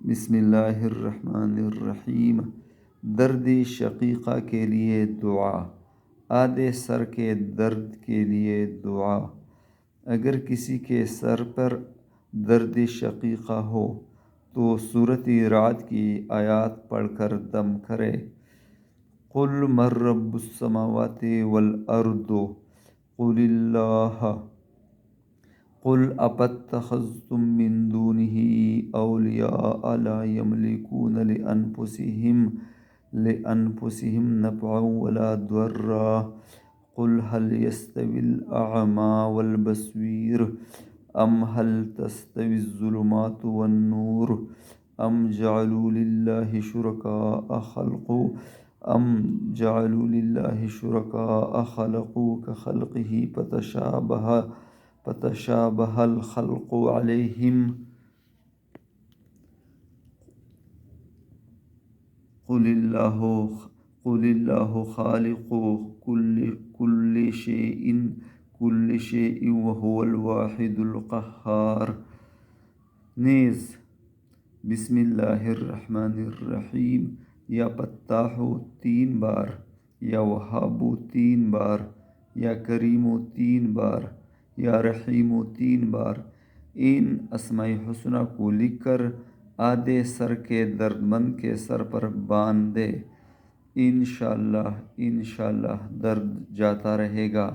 بسم اللہ الرحمن الرحیم۔ درد شقیقہ کے لیے دعا۔ آدھے سر کے درد کے لیے دعا۔ اگر کسی کے سر پر درد شقیقہ ہو تو سورۃ رعد کی آیات پڑھ کر دم کرے۔ قل من رب السماوات والارض قل اللہ قل افتخذتم من دونه اولیاء لا یملکون لانفسهم نفعا ولا ضرا قل هل يستوي الاعمى والبصير ام هل تستوي الظلمات والنور ام جعلوا لله شركاء خلقوا كخلقه فتشابه الخلق عليهم قل الله خالق كل شيء وهو الواحد القهار۔ نیز بسم اللہ الرحمن الرحیم یا فتاح 3 بار یا وہاب 3 بار یا کریم 3 بار یا رحیم 3 بار ان اسماء حسنہ کو لکھ کر آدھے سر کے درد مند کے سر پر باندھ دے۔ انشاءاللہ درد جاتا رہے گا۔